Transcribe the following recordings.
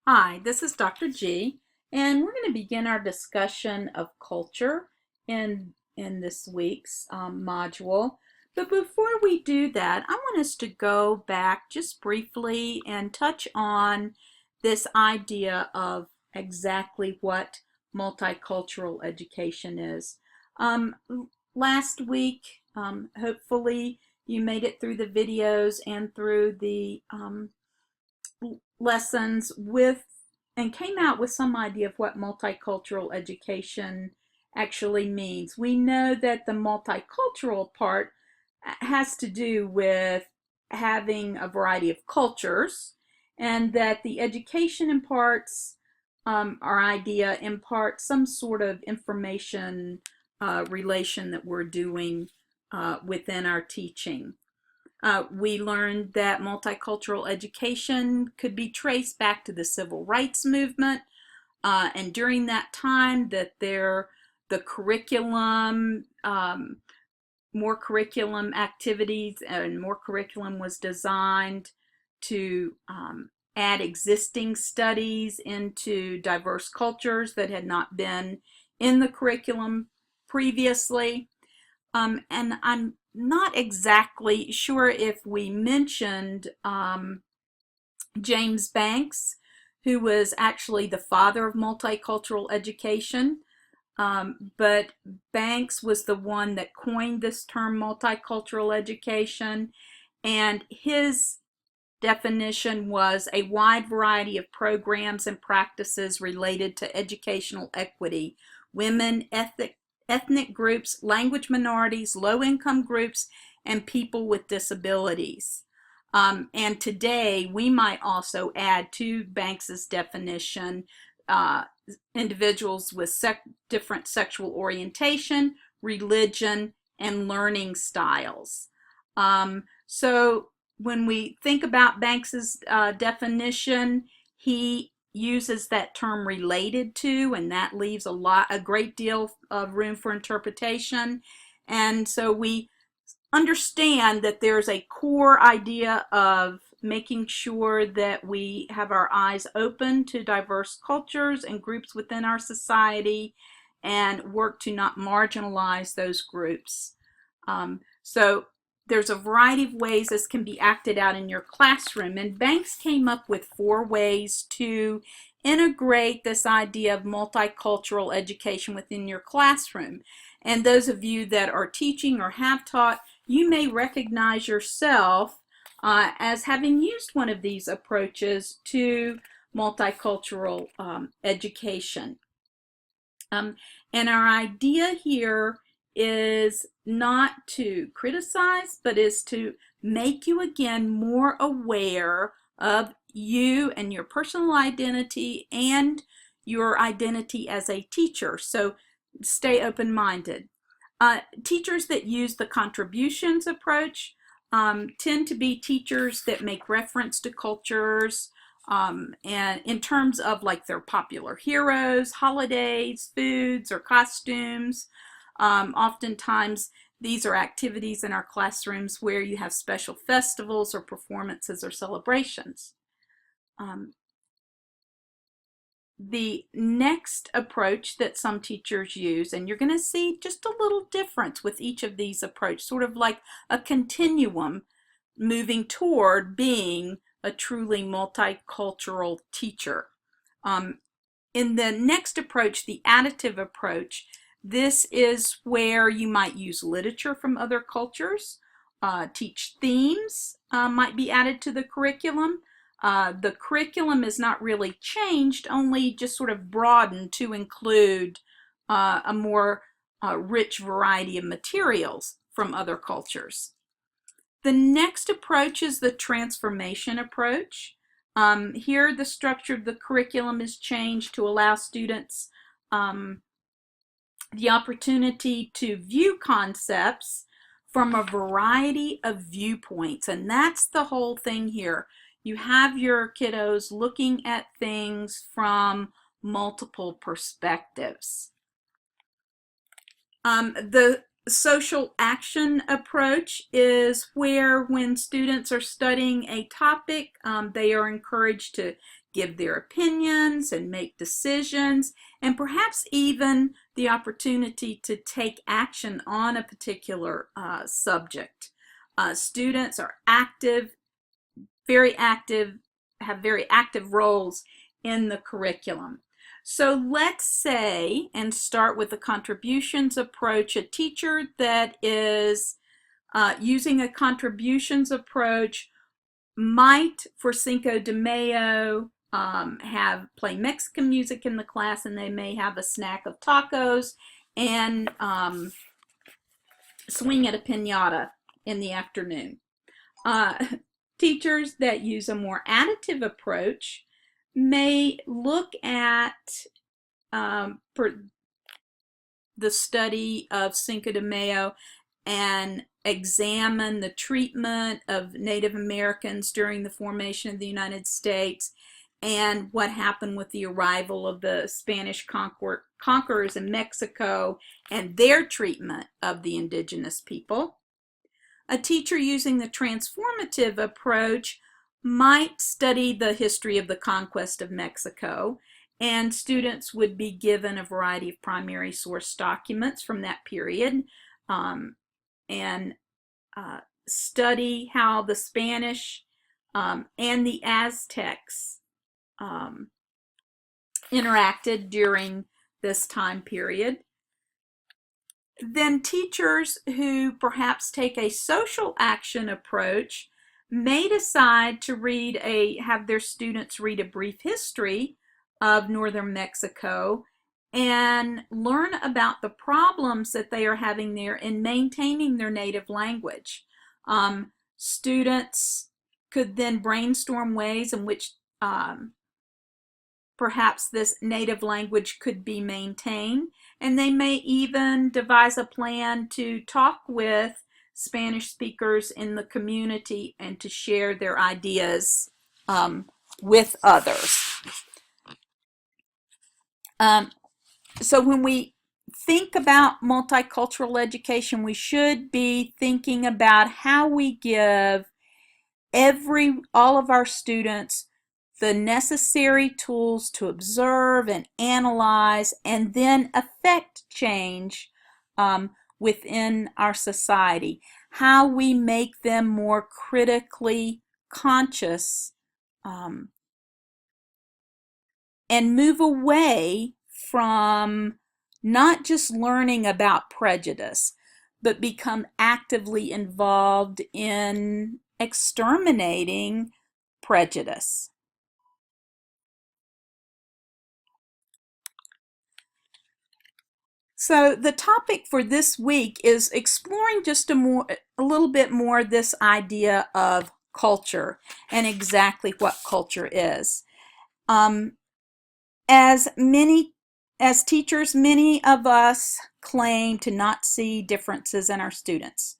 Hi, this is Dr. G, and we're going to begin our discussion of culture in this week's module. But before we do that, I want us to go back just briefly and touch on this idea of exactly what multicultural education is. Um, Last week, hopefully you made it through the videos and through the lessons with and came out with some idea of what multicultural education actually means. We know that the multicultural part has to do with having a variety of cultures, and that the education imparts our idea imparts some sort of information relation that we're doing within our teaching. We learned that multicultural education could be traced back to the civil rights movement, and during that time that the curriculum, more curriculum activities and more curriculum was designed to add existing studies into diverse cultures that had not been in the curriculum previously. And I'm not exactly sure if we mentioned James Banks, who was actually the father of multicultural education. But Banks was the one that coined this term multicultural education, and his definition was a wide variety of programs and practices related to educational equity, women, ethnic groups, language minorities, low-income groups, and people with disabilities. And today we might also add to Banks's definition uh, individuals with different sexual orientation, religion, and learning styles. So when we think about Banks's definition, he uses that term related to, and that leaves a great deal of room for interpretation. And so we understand that there's a core idea of making sure that we have our eyes open to diverse cultures and groups within our society and work to not marginalize those groups. So there's a variety of ways this can be acted out in your classroom, and Banks came up with 4 ways to integrate this idea of multicultural education within your classroom. And those of you that are teaching or have taught, you may recognize yourself as having used one of these approaches to multicultural education. And our idea here is not to criticize, but is to make you again more aware of you and your personal identity and your identity as a teacher. So stay open-minded. Teachers that use the contributions approach tend to be teachers that make reference to cultures, and in terms of like their popular heroes, holidays, foods, or costumes. Oftentimes these are activities in our classrooms where you have special festivals or performances or celebrations. The next approach that some teachers use, and you're going to see just a little difference with each of these approaches, sort of like a continuum moving toward being a truly multicultural teacher. In the next approach, the additive approach, this is where you might use literature from other cultures. Teach themes might be added to the curriculum. The curriculum is not really changed, only just sort of broadened to include a more rich variety of materials from other cultures. The next approach is the transformation approach. Here, the structure of the curriculum is changed to allow students the opportunity to view concepts from a variety of viewpoints. And that's the whole thing here. You have your kiddos looking at things from multiple perspectives. The social action approach is where when students are studying a topic, they are encouraged to give their opinions and make decisions, and perhaps even the opportunity to take action on a particular subject. Students are active, very active, have very active roles in the curriculum. So let's say, and start with the contributions approach, a teacher that is using a contributions approach might, for Cinco de Mayo, have play Mexican music in the class, and they may have a snack of tacos and swing at a piñata in the afternoon. Teachers that use a more additive approach may look at the study of Cinco de Mayo and examine the treatment of Native Americans during the formation of the United States and what happened with the arrival of the Spanish conquerors in Mexico and their treatment of the indigenous people. A teacher using the transformative approach might study the history of the conquest of Mexico, and students would be given a variety of primary source documents from that period and study how the Spanish and the Aztecs interacted during this time period. Then teachers who perhaps take a social action approach may decide to have their students read a brief history of northern Mexico and learn about the problems that they are having there in maintaining their native language. Students could then brainstorm ways in which perhaps this native language could be maintained, and they may even devise a plan to talk with Spanish speakers in the community and to share their ideas with others. So when we think about multicultural education, we should be thinking about how we give all of our students the necessary tools to observe and analyze and then affect change within our society. How we make them more critically conscious and move away from not just learning about prejudice, but become actively involved in exterminating prejudice. So the topic for this week is exploring just a little bit more this idea of culture and exactly what culture is. As teachers, many of us claim to not see differences in our students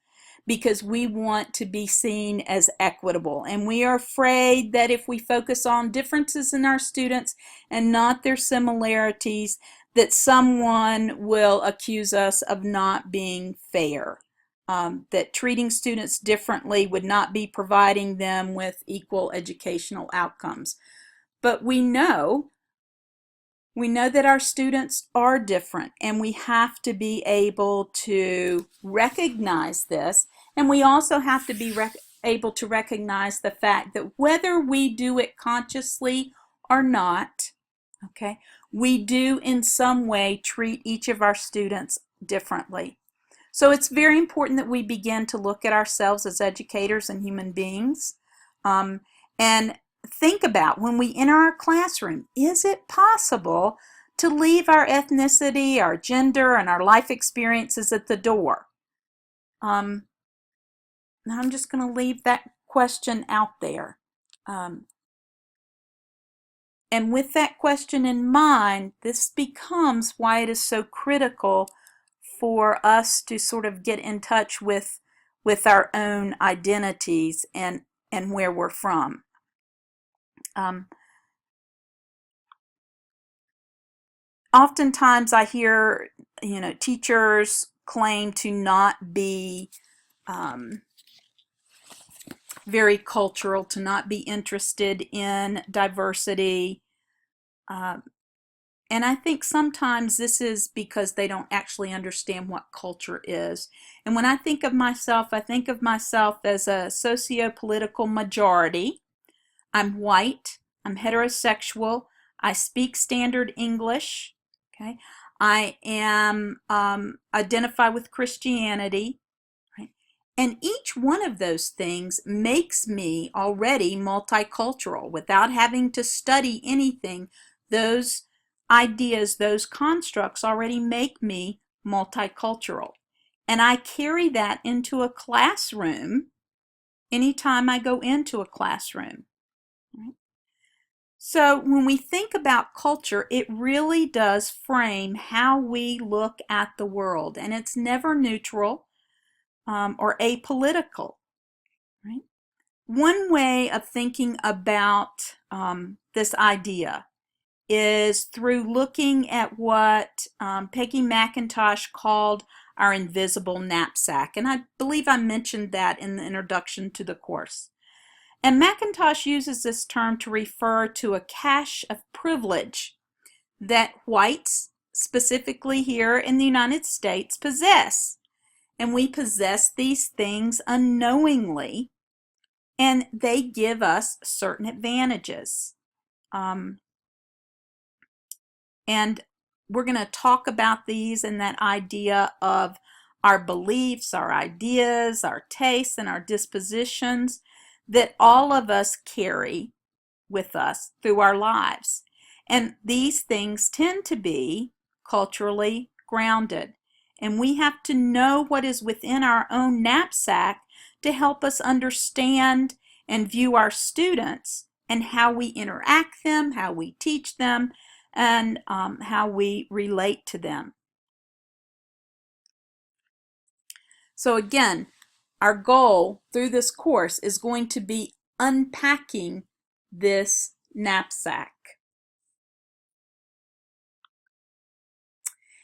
because we want to be seen as equitable, and we are afraid that if we focus on differences in our students and not their similarities, that someone will accuse us of not being fair, that treating students differently would not be providing them with equal educational outcomes. But we know that our students are different, and we have to be able to recognize this, and we also have to be able to recognize the fact that whether we do it consciously or not, okay, we do in some way treat each of our students differently. So it's very important that we begin to look at ourselves as educators and human beings, and think about when we enter our classroom, is it possible to leave our ethnicity, our gender, and our life experiences at the door? Now I'm just going to leave that question out there. And with that question in mind, this becomes why it is so critical for us to sort of get in touch with our own identities and where we're from. Oftentimes I hear, teachers claim to not be very cultural, to not be interested in diversity. And I think sometimes this is because they don't actually understand what culture is. And when I think of myself as a socio-political majority. I'm white, I'm heterosexual, I speak standard English, okay? I am identify with Christianity, right? And each one of those things makes me already multicultural without having to study anything. Those ideas, those constructs already make me multicultural. And I carry that into a classroom anytime I go into a classroom. So when we think about culture, it really does frame how we look at the world, and it's never neutral or apolitical, right? One way of thinking about this idea is through looking at what Peggy McIntosh called our invisible knapsack, and I believe I mentioned that in the introduction to the course. And McIntosh uses this term to refer to a cache of privilege that whites, specifically here in the United States, possess. And we possess these things unknowingly, and they give us certain advantages. And we're going to talk about these and that idea of our beliefs, our ideas, our tastes, and our dispositions that all of us carry with us through our lives. And these things tend to be culturally grounded. And we have to know what is within our own knapsack to help us understand and view our students and how we interact them, how we teach them, and how we relate to them. So again, our goal through this course is going to be unpacking this knapsack.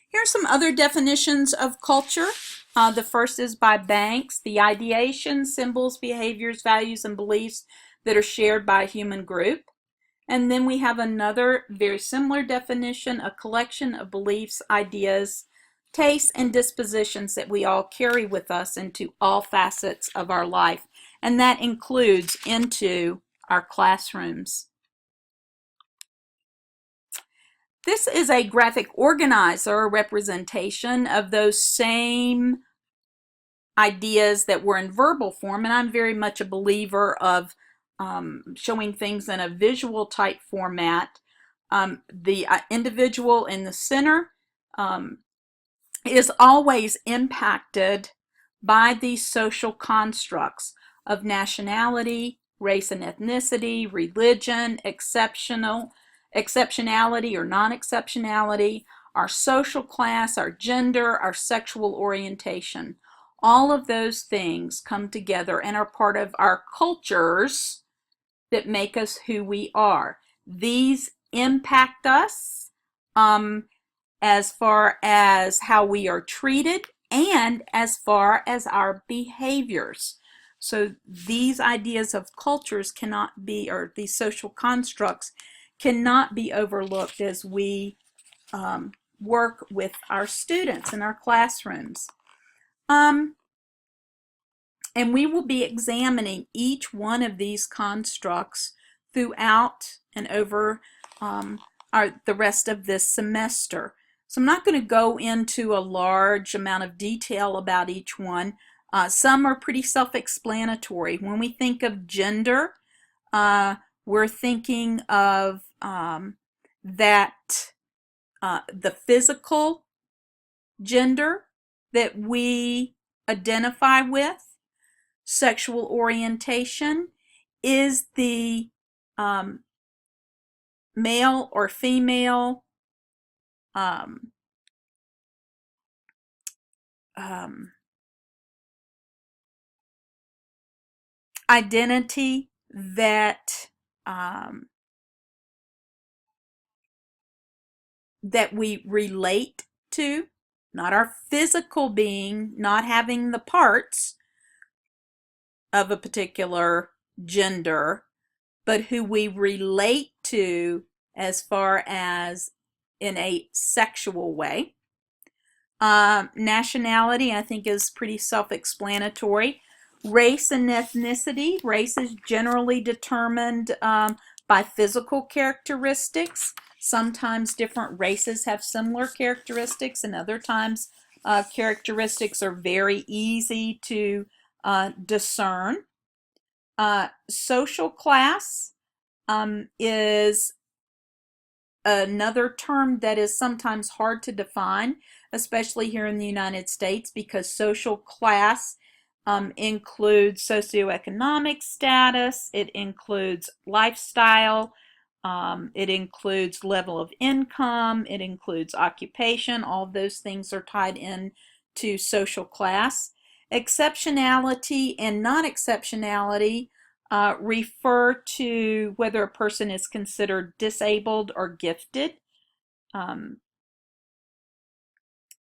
Here are some other definitions of culture. The first is by Banks: the ideation, symbols, behaviors, values, and beliefs that are shared by a human group. And then we have another very similar definition: a collection of beliefs, ideas, tastes, and dispositions that we all carry with us into all facets of our life. And that includes into our classrooms. This is a graphic organizer representation of those same ideas that were in verbal form, and I'm very much a believer of showing things in a visual type format. The individual in the center is always impacted by these social constructs of nationality, race and ethnicity, religion, exceptionality or non-exceptionality, our social class, our gender, our sexual orientation. All of those things come together and are part of our cultures that make us who we are. These impact us as far as how we are treated and as far as our behaviors. So these ideas of cultures cannot be, or these social constructs cannot be overlooked as we work with our students in our classrooms. And we will be examining each one of these constructs throughout and over the rest of this semester. So I'm not going to go into a large amount of detail about each one. Some are pretty self-explanatory. When we think of gender, we're thinking of the physical gender that we identify with. Sexual orientation is the male or female identity that that we relate to, not our physical being, not having the parts, of a particular gender, but who we relate to as far as in a sexual way. Nationality, I think, is pretty self-explanatory. Race and ethnicity. Race is generally determined by physical characteristics. Sometimes different races have similar characteristics, and other times characteristics are very easy to discern. Social class is another term that is sometimes hard to define, especially here in the United States, because social class includes socioeconomic status, it includes lifestyle, it includes level of income, it includes occupation. All of those things are tied in to social class. Exceptionality and non-exceptionality refer to whether a person is considered disabled or gifted. And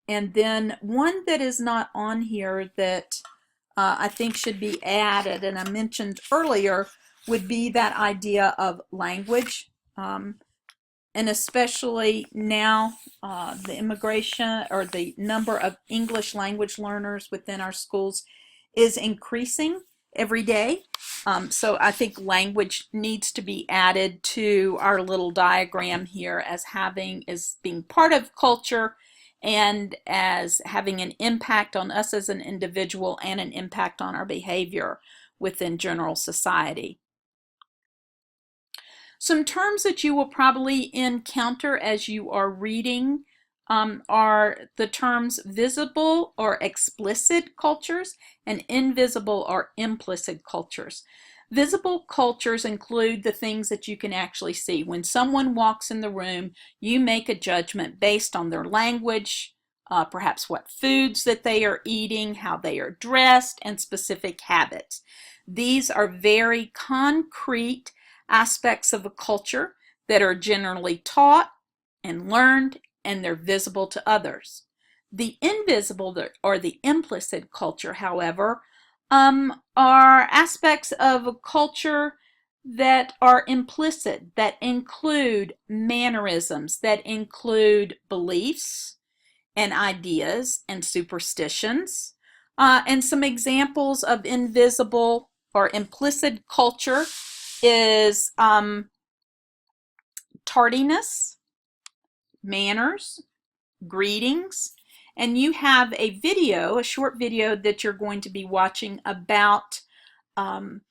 then one that is not on here that I think should be added, and I mentioned earlier, would be that idea of language. And especially now, the immigration or the number of English language learners within our schools is increasing every day. So I think language needs to be added to our little diagram here as being part of culture and as having an impact on us as an individual and an impact on our behavior within general society. Some terms that you will probably encounter as you are reading are the terms visible or explicit cultures and invisible or implicit cultures. Visible cultures include the things that you can actually see. When someone walks in the room, you make a judgment based on their language, perhaps what foods that they are eating, how they are dressed, and specific habits. These are very concrete aspects of a culture that are generally taught and learned, and they're visible to others. The invisible or the implicit culture, however, are aspects of a culture that are implicit, that include mannerisms, that include beliefs and ideas and superstitions. And some examples of invisible or implicit culture is tardiness, manners, greetings, and you have a short video that you're going to be watching about 10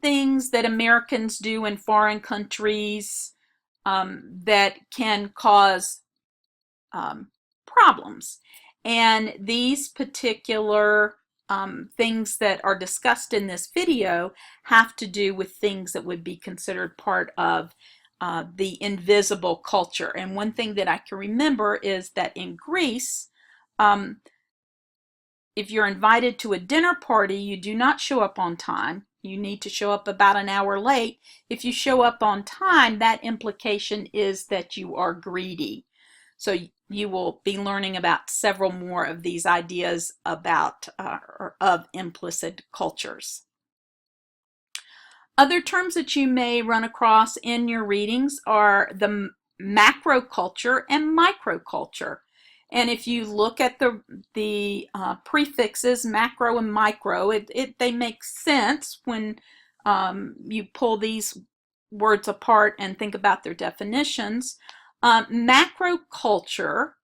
things that Americans do in foreign countries that can cause problems. And these particular things that are discussed in this video have to do with things that would be considered part of the invisible culture. And one thing that I can remember is that in Greece, if you're invited to a dinner party, you do not show up on time. You need to show up about an hour late. If you show up on time, that implication is that you are greedy. So you will be learning about several more of these ideas about of implicit cultures. Other terms that you may run across in your readings are the macro culture and microculture. And if you look at the prefixes macro and micro, they make sense when you pull these words apart and think about their definitions. Macro culture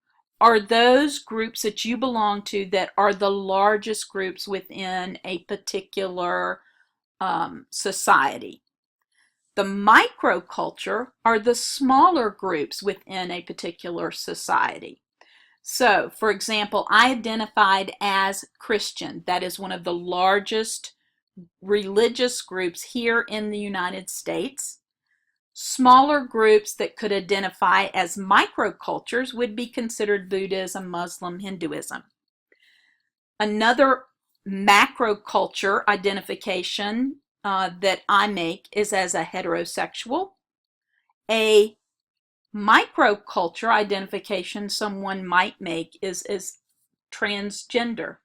are those groups that you belong to that are the largest groups within a particular society. The microculture are the smaller groups within a particular society. So, for example, I identified as Christian. That is one of the largest religious groups here in the United States. Smaller groups that could identify as microcultures would be considered Buddhism, Muslim, Hinduism. Another macroculture identification that I make is as a heterosexual. A microculture identification someone might make is transgender.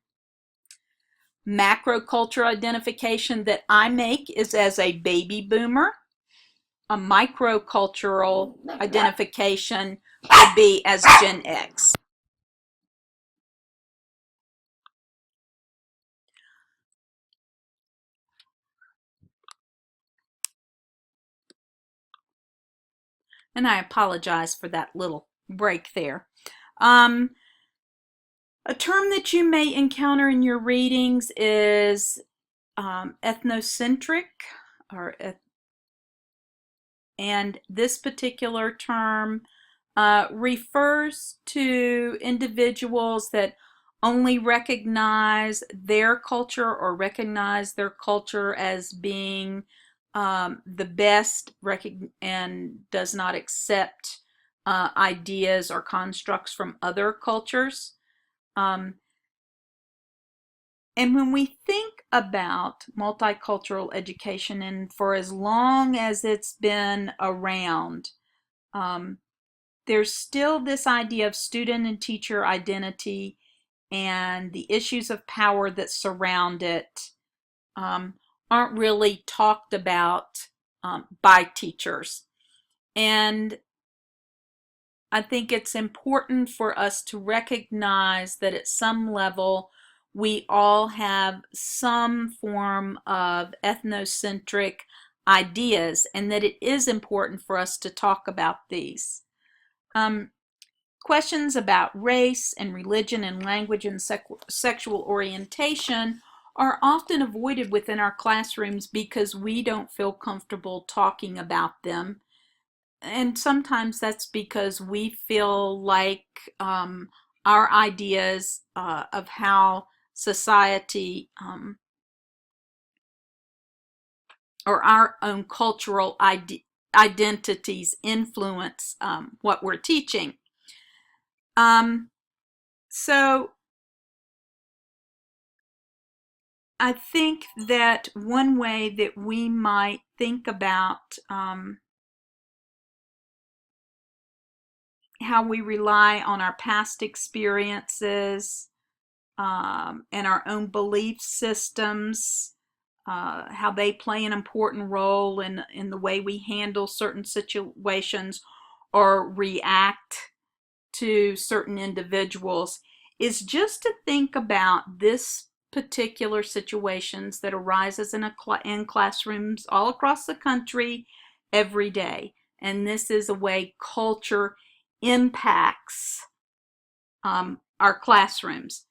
macroculture identification that I make is as a baby boomer. A microcultural identification would be as Gen X. And I apologize for that little break there. A term that you may encounter in your readings is ethnocentric, or and this particular term refers to individuals that only recognize their culture or recognize their culture as being the best and does not accept ideas or constructs from other cultures. And when we think about multicultural education, and for as long as it's been around, there's still this idea of student and teacher identity and the issues of power that surround it aren't really talked about by teachers. And I think it's important for us to recognize that at some level we all have some form of ethnocentric ideas, and that it is important for us to talk about these. Questions about race and religion and language and sexual orientation are often avoided within our classrooms because we don't feel comfortable talking about them. And sometimes that's because we feel like our ideas of how society or our own cultural identities influence what we're teaching. So I think that one way that we might think about how we rely on our past experiences and our own belief systems, how they play an important role in the way we handle certain situations or react to certain individuals, is just to think about this particular situations that arises in classrooms all across the country every day. And this is a way culture impacts our classrooms.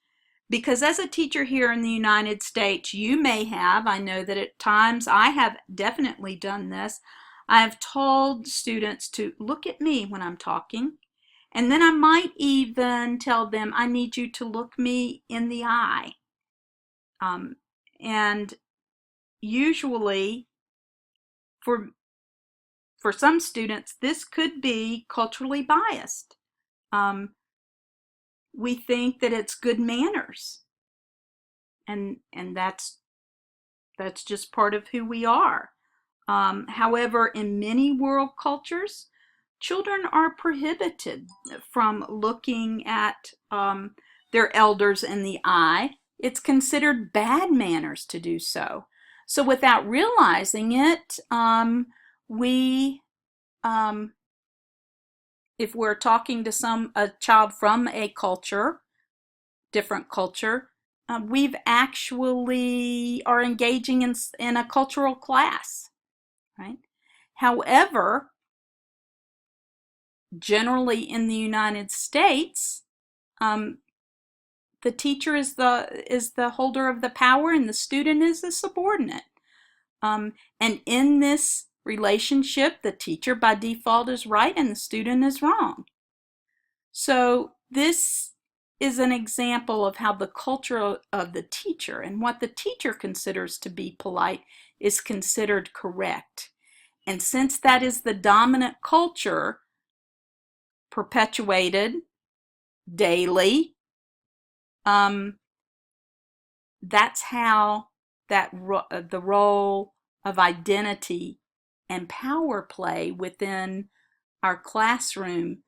Because as a teacher here in the United States, you may have, I know that at times I have definitely done this, I have told students to look at me when I'm talking, and then I might even tell them, I need you to look me in the eye. And usually for some students, this could be culturally biased. We think that it's good manners, and that's just part of who we are. However, in many world cultures, children are prohibited from looking at their elders in the eye. It's considered bad manners to do so. So without realizing it, we if we're talking to a child from a culture, different culture, we've actually are engaging in a cultural class, right? However, generally in the United States, the teacher is the holder of the power and the student is the subordinate. And in this relationship, the teacher by default is right and the student is wrong. So this is an example of how the culture of the teacher and what the teacher considers to be polite is considered correct. And since that is the dominant culture perpetuated daily, that's how the role of identity and power play within our classroom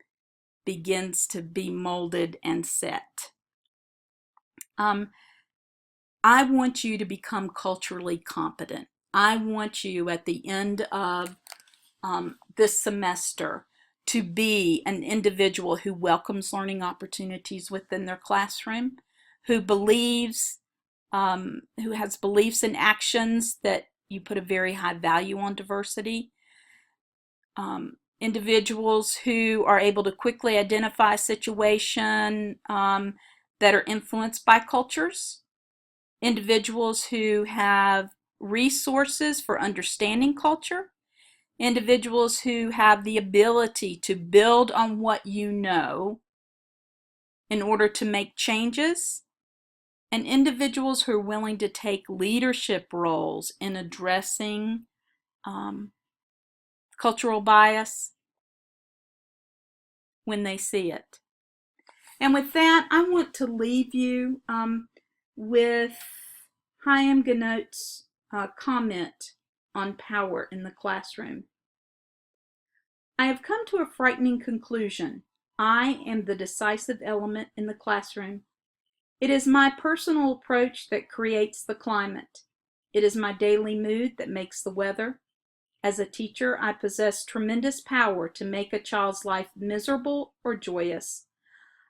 begins to be molded and set. I want you to become culturally competent. I want you at the end of this semester to be an individual who welcomes learning opportunities within their classroom, who believes, who has beliefs and actions that you put a very high value on diversity. Individuals who are able to quickly identify a situation that are influenced by cultures. Individuals who have resources for understanding culture. Individuals who have the ability to build on what you know in order to make changes, and individuals who are willing to take leadership roles in addressing cultural bias when they see it. And with that, I want to leave you with Chaim Ganot's comment on power in the classroom. I have come to a frightening conclusion. I am the decisive element in the classroom. It is my personal approach that creates the climate. It is my daily mood that makes the weather. As a teacher, I possess tremendous power to make a child's life miserable or joyous.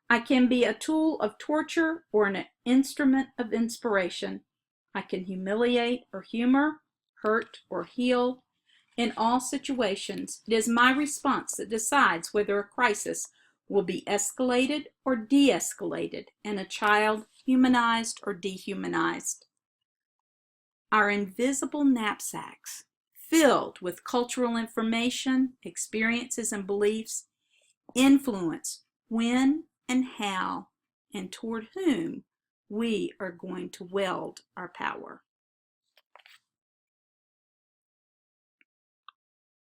I can be a tool of torture or an instrument of inspiration. I can humiliate or humor, hurt or heal. In all situations, it is my response that decides whether a crisis will be escalated or de-escalated and a child humanized or dehumanized. Our invisible knapsacks, filled with cultural information, experiences, and beliefs, influence when and how and toward whom we are going to wield our power.